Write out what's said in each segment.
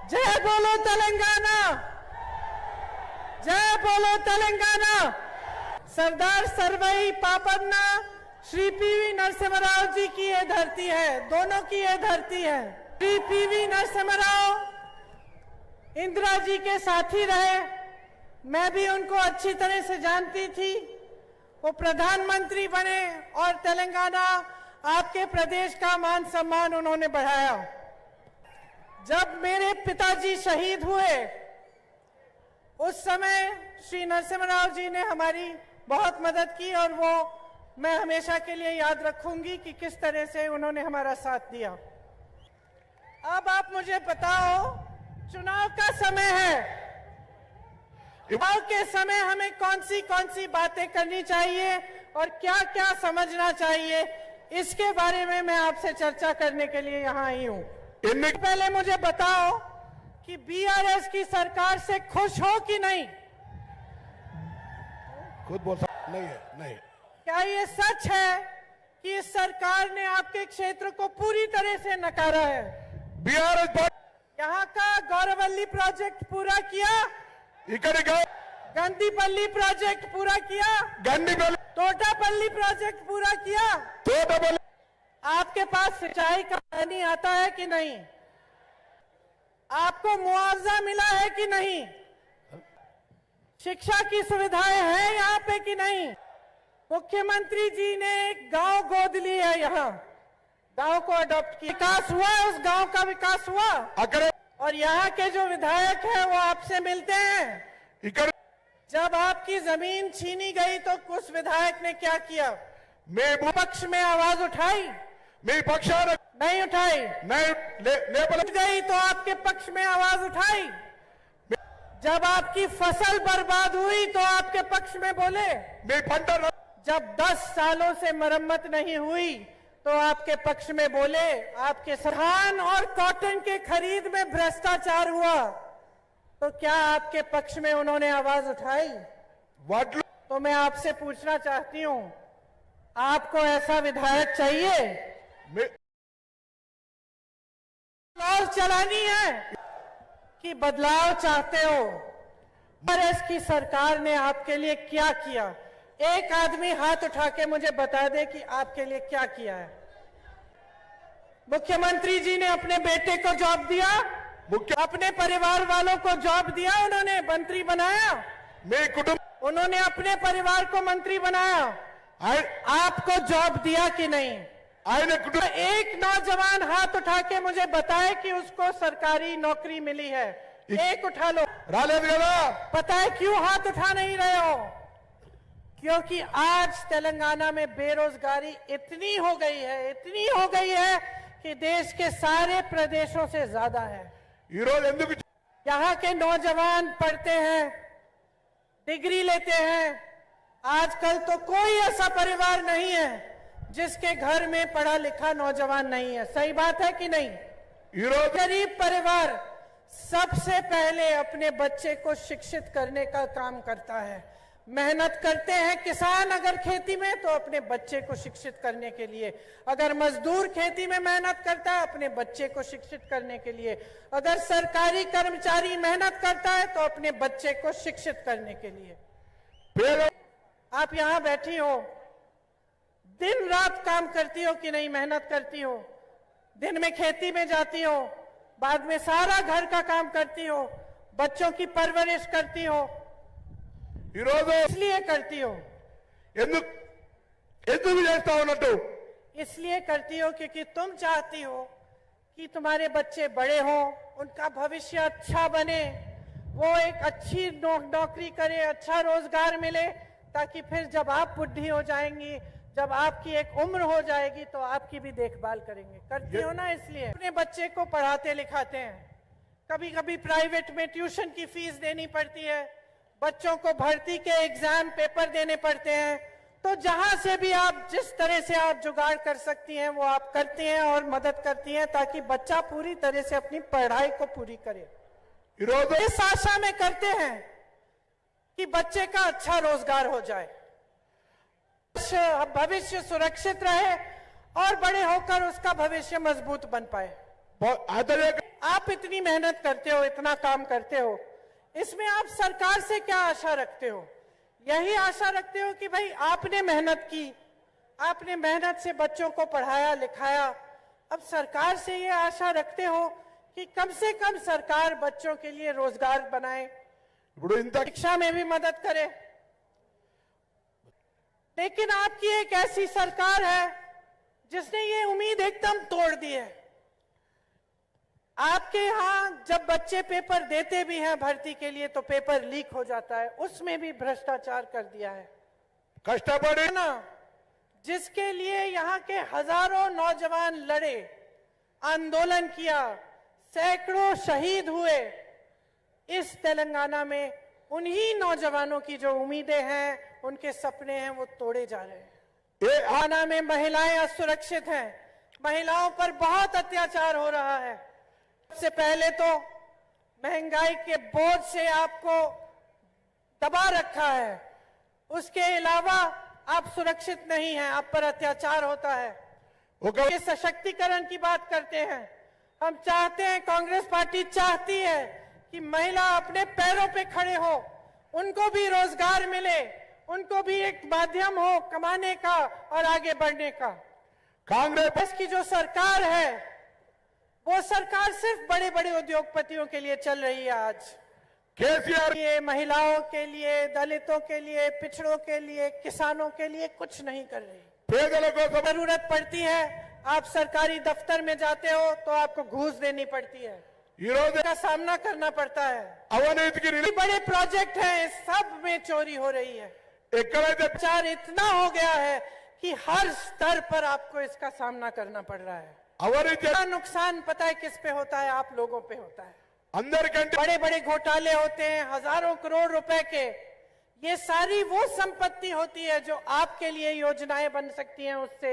जय बोलो तेलंगाना, जय बोलो तेलंगाना। सरदार सर्वई पापन्ना, श्री पीवी नरसिम्हा राव जी की ये धरती है, दोनों की ये धरती है। श्री पीवी नरसिम्हा राव इंदिरा जी के साथी रहे, मैं भी उनको अच्छी तरह से जानती थी। वो प्रधानमंत्री बने और तेलंगाना आपके प्रदेश का मान सम्मान उन्होंने बढ़ाया। जब मेरे पिताजी शहीद हुए उस समय श्री नरसिम्हा राव जी ने हमारी बहुत मदद की और वो मैं हमेशा के लिए याद रखूंगी कि किस तरह से उन्होंने हमारा साथ दिया। अब आप मुझे बताओ, चुनाव का समय है, चुनाव के समय हमें कौन सी बातें करनी चाहिए और क्या क्या समझना चाहिए, इसके बारे में मैं आपसे चर्चा करने के लिए यहाँ आई हूँ। पहले मुझे बताओ कि बीआरएस की सरकार से खुश हो कि नहीं? खुद बोल सकते नहीं है, नहीं। क्या ये सच है कि इस सरकार ने आपके क्षेत्र को पूरी तरह से नकारा है? बीआरएस यहाँ का गौरवल्ली प्रोजेक्ट पूरा किया, गंदीपल्ली प्रोजेक्ट पूरा किया, तोटापल्ली प्रोजेक्ट पूरा किया। आपके पास सिंचाई का पानी आता है कि नहीं? आपको मुआवजा मिला है कि नहीं? शिक्षा की सुविधाएं हैं यहाँ पे कि नहीं? मुख्यमंत्री जी ने एक गांव गोद ली है, यहाँ गांव को अडॉप्ट किया, विकास हुआ, उस गांव का विकास हुआ। और यहाँ के जो विधायक हैं वो आपसे मिलते हैं। जब आपकी जमीन छीनी गई तो उस विधायक ने क्या किया? मैं पक्ष में आवाज उठाई? मैं पक्ष नहीं उठाई। नहीं गई तो आपके पक्ष में आवाज उठाई? जब आपकी फसल बर्बाद हुई तो आपके पक्ष में बोले? जब 10 सालों से मरम्मत नहीं हुई तो आपके पक्ष में बोले? आपके धान और कॉटन के खरीद में भ्रष्टाचार हुआ तो क्या आपके पक्ष में उन्होंने आवाज उठाई? तो मैं आपसे पूछना चाहती हूं, आपको ऐसा विधायक चाहिए? बदलाव चलानी है कि बदलाव चाहते हो? कांग्रेस की सरकार ने आपके लिए क्या किया? एक आदमी हाथ उठा के मुझे बता दे कि आपके लिए क्या किया है। मुख्यमंत्री जी ने अपने बेटे को जॉब दिया, अपने परिवार वालों को जॉब दिया, उन्होंने मंत्री बनाया, उन्होंने अपने परिवार को मंत्री बनाया। आपको जॉब दिया कि नहीं? एक नौजवान हाथ उठा के मुझे बताए कि उसको सरकारी नौकरी मिली है, एक उठा लो। पता है क्यों हाथ उठा नहीं रहे हो? क्योंकि आज तेलंगाना में बेरोजगारी इतनी हो गई है कि देश के सारे प्रदेशों से ज्यादा है। यहाँ के नौजवान पढ़ते हैं, डिग्री लेते हैं। आजकल तो कोई ऐसा परिवार नहीं है जिसके घर में पढ़ा लिखा नौजवान नहीं है। सही बात है कि नहीं? गरीब परिवार सबसे पहले अपने बच्चे को शिक्षित करने का काम करता है, मेहनत करते हैं। किसान अगर खेती में तो अपने बच्चे को शिक्षित करने के लिए, अगर मजदूर खेती में मेहनत करता है अपने बच्चे को शिक्षित करने के लिए, अगर सरकारी कर्मचारी मेहनत करता है तो अपने बच्चे को शिक्षित करने के लिए। आप यहाँ बैठी हो, दिन रात काम करती हो कि नहीं? मेहनत करती हो, दिन में खेती में जाती हो, बाद में सारा घर का काम करती हो, बच्चों की परवरिश करती हो। इसलिए करती हो, इसलिए करती हो क्योंकि तुम चाहती हो कि तुम्हारे बच्चे बड़े हों, उनका भविष्य अच्छा बने, वो एक अच्छी नौकरी करे, अच्छा रोजगार मिले, ताकि फिर जब आप बुढ़ी हो जाएंगी, जब आपकी एक उम्र हो जाएगी तो आपकी भी देखभाल करेंगे। करती हो ना? इसलिए अपने बच्चे को पढ़ाते लिखाते हैं। कभी कभी प्राइवेट में ट्यूशन की फीस देनी पड़ती है, बच्चों को भर्ती के एग्जाम पेपर देने पड़ते हैं। तो जहां से भी आप, जिस तरह से आप जुगाड़ कर सकती हैं वो आप करती हैं और मदद करती हैं ताकि बच्चा पूरी तरह से अपनी पढ़ाई को पूरी करे। इस आशा में करते हैं कि बच्चे का अच्छा रोजगार हो जाए, भविष्य सुरक्षित रहे और बड़े होकर उसका भविष्य मजबूत बन पाए। आप इतनी मेहनत करते हो, इतना काम करते हो, इसमें आप सरकार से क्या आशा रखते हो? यही आशा रखते हो कि भाई आपने मेहनत की, आपने मेहनत से बच्चों को पढ़ाया लिखाया, अब सरकार से ये आशा रखते हो कि कम से कम सरकार बच्चों के लिए रोजगार बनाए, शिक्षा में भी मदद करे। लेकिन आपकी एक ऐसी सरकार है जिसने ये उम्मीद एकदम तोड़ दी है। आपके यहां जब बच्चे पेपर देते भी हैं भर्ती के लिए तो पेपर लीक हो जाता है, उसमें भी भ्रष्टाचार कर दिया है। कष्टपड़ी ना, जिसके लिए यहाँ के हजारों नौजवान लड़े, आंदोलन किया, सैकड़ों शहीद हुए, इस तेलंगाना में उन्हीं नौजवानों की जो उम्मीदें हैं, उनके सपने हैं, वो तोड़े जा रहे हैं। ये आना में महिलाएं असुरक्षित हैं, महिलाओं पर बहुत अत्याचार हो रहा है। सबसे पहले तो महंगाई के बोझ से आपको दबा रखा है, उसके अलावा आप सुरक्षित नहीं हैं, आप पर अत्याचार होता है। ये सशक्तिकरण की बात करते हैं, हम चाहते हैं, कांग्रेस पार्टी चाहती है कि महिला अपने पैरों पे खड़े हो, उनको भी रोजगार मिले, उनको भी एक माध्यम हो कमाने का और आगे बढ़ने का। कांग्रेस की जो सरकार है वो सरकार सिर्फ बड़े बड़े उद्योगपतियों के लिए चल रही है। आज केसीआर ये महिलाओं के लिए, दलितों के लिए, पिछड़ों के लिए, किसानों के लिए कुछ नहीं कर रही। పేదల కోసం जरूरत पड़ती है, आप सरकारी दफ्तर में जाते हो तो आपको घूस देनी पड़ती है, ఈ రోజు का सामना करना पड़ता है। అవినీతికి बड़े प्रोजेक्ट हैं, सब में चोरी हो रही है। ఎక్కడైతే भ्रष्टाचार इतना हो गया है कि हर स्तर पर आपको इसका सामना करना पड़ रहा है। అవినీతి बड़ा नुकसान पता है किस पे होता है? आप लोगों पे होता है। అందరికంటే बड़े बड़े घोटाले होते हैं, हजारों करोड़ रुपए के, ये सारी वो संपत्ति होती है जो आपके लिए योजनाएं बन सकती हैं, उससे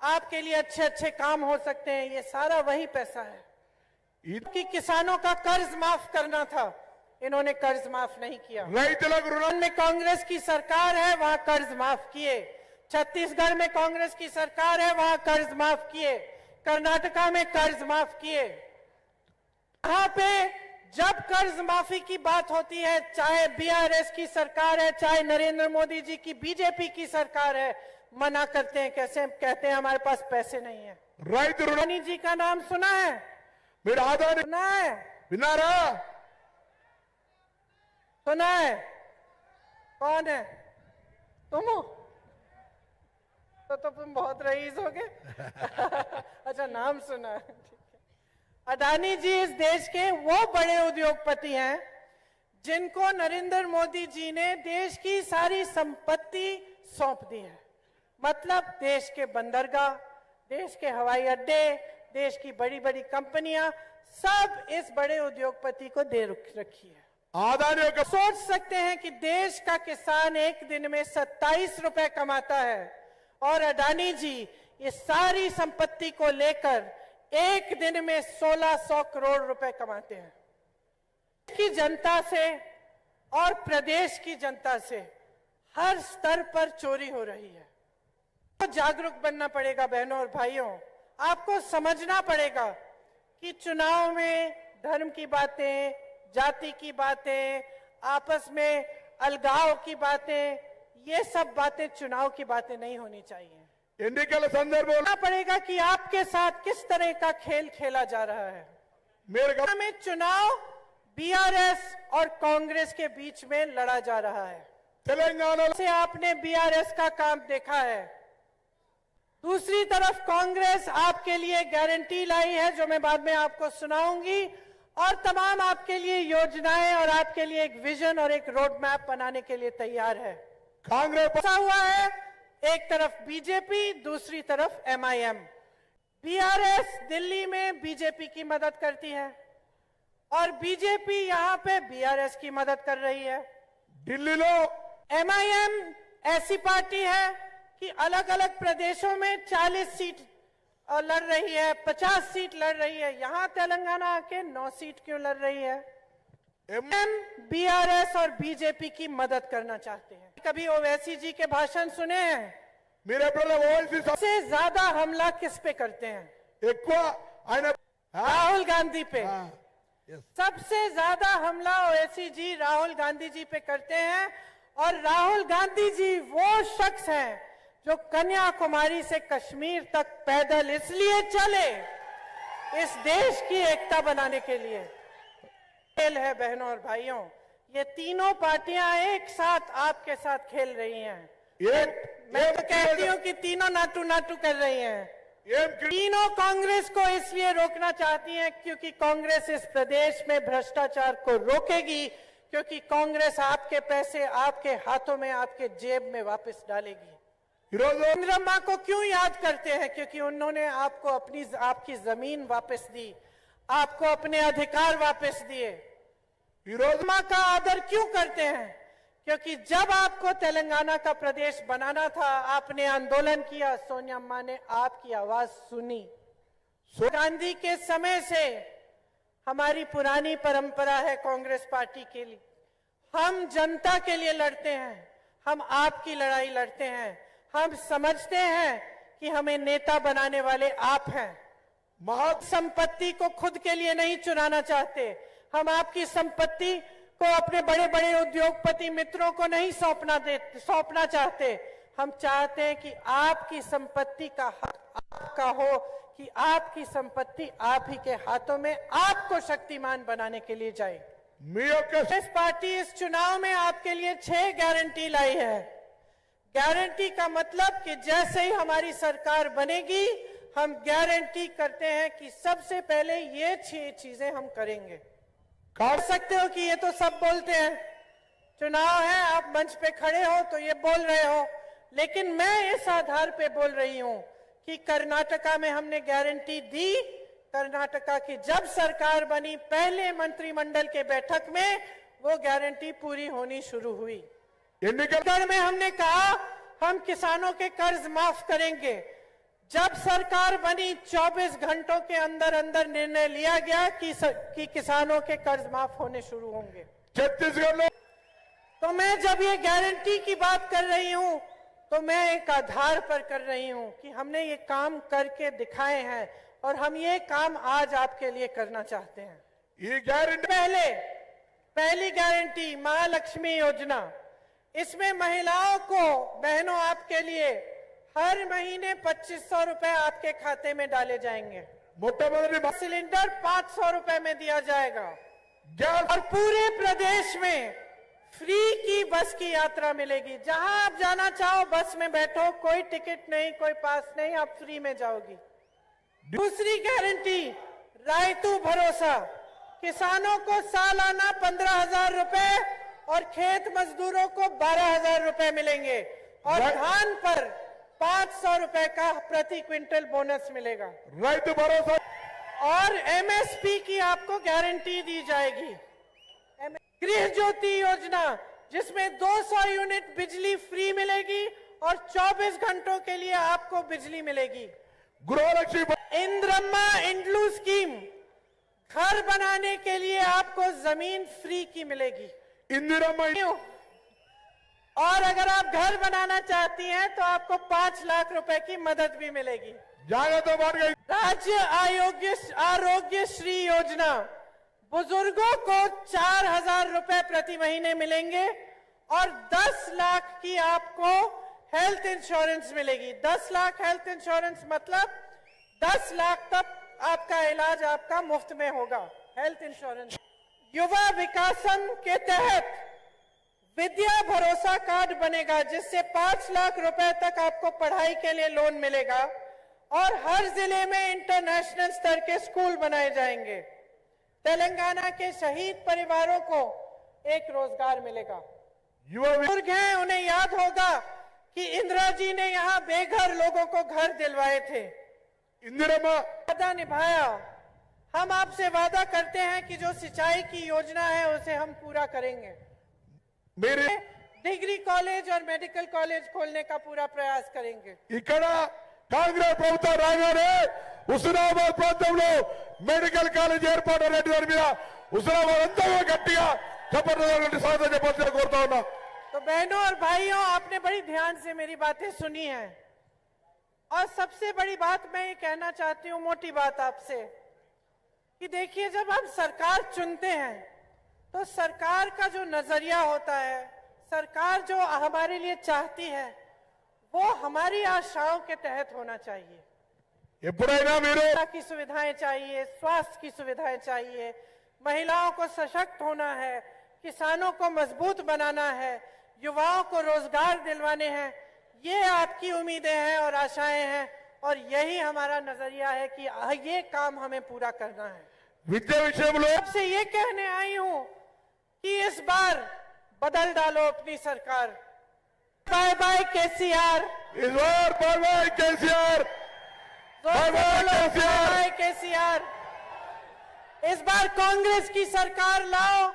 आपके लिए अच्छे अच्छे काम हो सकते हैं, ये सारा वही पैसा है। कि किसानों का कर्ज माफ करना था, इन्होंने कर्ज माफ नहीं किया। రైతులకు రుణం में कांग्रेस की सरकार है, वहां कर्ज माफ किए। छत्तीसगढ़ में कांग्रेस की सरकार है, वहां कर्ज माफ किए। कर्नाटका में कर्ज माफ किए। यहाँ पे जब कर्ज माफी की बात होती है, चाहे बीआरएस की सरकार है, चाहे नरेंद्र मोदी जी की बीजेपी की सरकार है, मना करते हैं। कैसे कहते हैं? हमारे पास पैसे नहीं है। రైతు రుణం अडानी जी का नाम सुना है? మీరు ఆదాని सुना है? విన్నారా? सुना है? कौन है? तुम हो? तो तुम बहुत रईस हो गए। अच्छा, नाम सुना है, ठीक है। अडानी जी इस देश के वो बड़े उद्योगपति हैं जिनको नरेंद्र मोदी जी ने देश की सारी संपत्ति सौंप दी है। मतलब देश के बंदरगाह, देश के हवाई अड्डे, देश की बड़ी बड़ी कंपनियां, सब इस बड़े उद्योगपति को दे रखी है। ఆదాని యొక్క सोच सकते हैं कि देश का किसान एक दिन में 27 रुपए कमाता है और अडानी जी ये सारी संपत्ति को लेकर एक दिन में 1600 करोड़ रुपए कमाते हैं। की जनता से और प्रदेश की जनता से हर स्तर पर चोरी हो रही है। तो जागरूक बनना पड़ेगा बहनों और भाइयों, आपको समझना पड़ेगा कि चुनाव में धर्म की बातें, जाति की बातें, आपस में अलगाव की बातें, ये सब बातें चुनाव की बातें नहीं होनी चाहिए। ఎన్నికల సందర్భంలో देखना पड़ेगा कि आपके साथ किस तरह का खेल खेला जा रहा है। మీరు में चुनाव बीआरएस और कांग्रेस के बीच में लड़ा जा रहा है। తెలంగాణలో से आपने बीआरएस का काम देखा है। दूसरी तरफ कांग्रेस आपके लिए गारंटी लाई है जो मैं बाद में आपको सुनाऊंगी, और तमाम आपके लिए योजनाएं और आपके लिए एक विजन और एक रोड मैप बनाने के लिए तैयार है। కాంగ్రెస్ ऐसा हुआ है, एक तरफ बीजेपी, दूसरी तरफ एमआईएम। बीआरएस दिल्ली में बीजेपी की मदद करती है और बीजेपी यहां पे बीआरएस की मदद कर रही है। ఢిల్లీలో एमआईएम ऐसी पार्टी है कि अलग अलग प्रदेशों में 40 सीट लड़ रही है, 50 सीट लड़ रही है। यहां तेलंगाना के 9 सीट क्यों लड़ रही है? एम बीआरएस और बीजेपी की मदद करना चाहते हैं। कभी ओवैसी जी के भाषण सुने हैं? మీరు ఎప్పుడైనా ఓవైసీ सबसे ज्यादा हमला किस पे करते हैं? ఎక్కువ ఆయన राहुल गांधी पे हाँ, yes. सबसे ज्यादा हमला ओवैसी जी राहुल गांधी जी पे करते हैं। और राहुल गांधी जी वो शख्स हैं जो कन्याकुमारी से कश्मीर तक पैदल इसलिए चले इस देश की एकता बनाने के लिए। खेल है बहनों और भाइयों, ये तीनों पार्टियां एक साथ आपके साथ खेल रही हैं। मैं तो कहती हूँ कि तीनों नाटू नाटू कर रही हैं। तीनों कांग्रेस को इसलिए रोकना चाहती हैं क्योंकि कांग्रेस इस प्रदेश में भ्रष्टाचार को रोकेगी, क्योंकि कांग्रेस आपके पैसे आपके हाथों में आपके जेब में वापस डालेगी। इंदिरा को क्यों याद करते हैं? क्योंकि उन्होंने आपको आपकी जमीन वापस दी, आपको अपने अधिकार वापस दिए। इंदिरा का आदर क्यों करते हैं? क्योंकि जब आपको तेलंगाना का प्रदेश बनाना था, आपने आंदोलन किया, सोनिया अम्मा ने आपकी आवाज सुनी। गांधी के समय से हमारी पुरानी परंपरा है कांग्रेस पार्टी के लिए, हम जनता के लिए लड़ते हैं, हम आपकी लड़ाई लड़ते हैं। हम समझते हैं कि हमें नेता बनाने वाले आप हैं। संपत्ति को खुद के लिए नहीं चुराना चाहते, हम आपकी संपत्ति को अपने बड़े बड़े उद्योगपति मित्रों को नहीं सौंपना चाहते। हम चाहते हैं कि आपकी संपत्ति का हक आपका हो, कि आपकी संपत्ति आप ही के हाथों में आपको शक्तिमान बनाने के लिए जाए। कांग्रेस पार्टी इस चुनाव में आपके लिए 6 गारंटी लाई है। गारंटी का मतलब कि जैसे ही हमारी सरकार बनेगी, हम गारंटी करते हैं कि सबसे पहले ये 6 चीजें हम करेंगे। कह सकते हो कि ये तो सब बोलते हैं, चुनाव है, आप मंच पे खड़े हो तो ये बोल रहे हो, लेकिन मैं इस आधार पे बोल रही हूं कि कर्नाटका में हमने गारंटी दी। कर्नाटका की जब सरकार बनी, पहले मंत्रिमंडल के बैठक में वो गारंटी पूरी होनी शुरू हुई। में हमने कहा हम किसानों के कर्ज माफ करेंगे। जब सरकार बनी, 24 घंटों के अंदर अंदर निर्णय लिया गया कि किसानों के कर्ज माफ होने शुरू होंगे। छत्तीसगढ़ में तो मैं जब ये गारंटी की बात कर रही हूं तो मैं एक आधार पर कर रही हूं कि हमने ये काम करके दिखाए हैं और हम ये काम आज आपके लिए करना चाहते हैं। ये गारंटी पहली गारंटी महालक्ष्मी योजना, इसमें महिलाओं को, बहनों, आपके लिए हर महीने 2500 रुपए आपके खाते में डाले जाएंगे। सिलेंडर 500 रुपए में दिया जाएगा और पूरे प्रदेश में फ्री की बस की यात्रा मिलेगी। जहां आप जाना चाहो बस में बैठो, कोई टिकट नहीं, कोई पास नहीं, आप फ्री में जाओगी। दूसरी गारंटी रायतू भरोसा, किसानों को सालाना 15,000 रुपए और खेत मजदूरों को 12,000 रुपए मिलेंगे और धान पर 500 रुपए का प्रति क्विंटल बोनस मिलेगा। रायतू भरोसा और एमएसपी की आपको गारंटी दी जाएगी। गृह ज्योति योजना, जिसमें 200 यूनिट बिजली फ्री मिलेगी और 24 घंटों के लिए आपको बिजली मिलेगी। गृहलक्ष्मी इंदिरा इंड्लू स्कीम, घर बनाने के लिए आपको जमीन फ्री की मिलेगी। इंदिरा और अगर आप घर बनाना चाहती हैं तो आपको 5 लाख रुपए की मदद भी मिलेगी। जाएगा तो बढ़ गई। राज्य आरोग्य श्री योजना, बुजुर्गों को 4,000 रुपए प्रति महीने मिलेंगे और 10 लाख की आपको हेल्थ इंश्योरेंस मिलेगी। 10 लाख हेल्थ इंश्योरेंस मतलब 10 लाख तक आपका इलाज आपका मुफ्त में होगा, हेल्थ इंश्योरेंस। युवा विकासम के तहत विद्या भरोसा कार्ड बनेगा, जिससे 5 लाख रुपए तक आपको पढ़ाई के लिए लोन मिलेगा और हर जिले में इंटरनेशनल स्तर के स्कूल बनाए जाएंगे। तेलंगाना के शहीद परिवारों को एक रोजगार मिलेगा। युवा बुजुर्ग हैं, उन्हें याद होगा कि इंदिरा जी ने यहाँ बेघर लोगों को घर दिलवाए थे। इंदिरा वादा निभाया। हम आपसे वादा करते हैं कि जो सिंचाई की योजना है उसे हम पूरा करेंगे। मेरे डिग्री कॉलेज और मेडिकल कॉलेज खोलने का पूरा प्रयास करेंगे। కాంగ్రెస్ ప్రభుత్వం రాగానే హుస్నాబాద్ ప్రాంతంలో మెడికల్ కాలేజ్ ఏర్పాటు అనే దాని మీద హుస్నాబాద్ అంతా గట్టిగా చెప్పండి స్వాగతం చెప్పాల్సిన కోరుతా ఉన్నా। तो बहनों और भाइयों, आपने बड़ी ध्यान से मेरी बातें सुनी हैं और सबसे बड़ी बात मैं ये कहना चाहती हूँ, मोटी बात आपसे कि देखिए, जब हम सरकार चुनते हैं तो सरकार का जो नजरिया होता है, सरकार जो हमारे लिए चाहती है, वो हमारी आशाओं के तहत होना चाहिए। ఎప్పుడైనా మీరు शिक्षा की सुविधाएं चाहिए, स्वास्थ्य की सुविधाएं चाहिए, महिलाओं को सशक्त होना है, किसानों को मजबूत बनाना है, युवाओं को रोजगार दिलवाने हैं। ये आपकी उम्मीदें हैं और आशाएं हैं, और यही हमारा नजरिया है कि ये काम हमें पूरा करना है। విద్య విషయంలో आपसे ये कहने आई हूं कि इस बार बदल डालो अपनी सरकार। बाय बाय केसीआर, इस बार bye KCR, bye bye KCR. KCR. इस बार कांग्रेस की सरकार लाओ,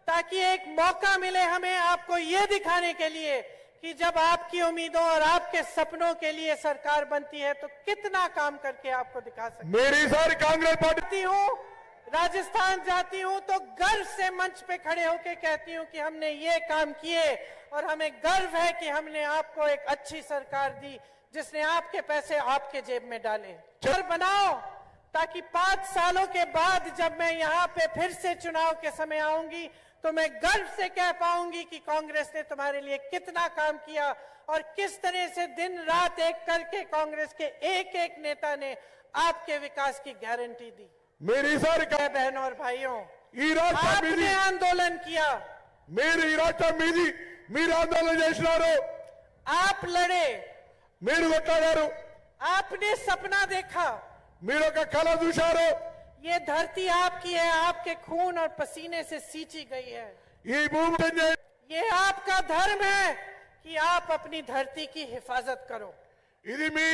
ताकि एक मौका मिले हमें आपको ये दिखाने के लिए कि जब आपकी उम्मीदों और आपके सपनों के लिए सरकार बनती है तो कितना काम करके आपको दिखा सकते मेरी सारी कांग्रेस पार्टी जाती हूँ, राजस्थान जाती हूँ तो गर्व से मंच पे खड़े होकर कहती हूँ कि हमने ये काम किए, और हमें गर्व है कि हमने आपको एक अच्छी सरकार दी जिसने आपके पैसे आपके जेब में डाले। चल बनाओ, ताकि 5 सालों के बाद जब मैं यहाँ पे फिर से चुनाव के समय आऊंगी तो मैं गर्व से कह पाऊंगी कि कांग्रेस ने तुम्हारे लिए कितना काम किया, और किस तरह से दिन रात एक करके कांग्रेस के एक एक नेता ने आपके विकास की गारंटी दी। मेरी सारी बहनों और भाइयों, ఈ రాష్ట్రం आपने మీది, आंदोलन किया, మీరు ఈ రాష్ట్రం మీది, మీరు ఆందోళన చేసినారు, आप लड़े, మీరు కొట్లాడారు, आपने सपना देखा। మీరు ఒక కళ చూశారు। ये धरती आपकी है, आपके खून और पसीने से सींची गई है। ఈ భూమి ये आपका धर्म है कि आप अपनी धरती की हिफाजत करो। ఇది మీ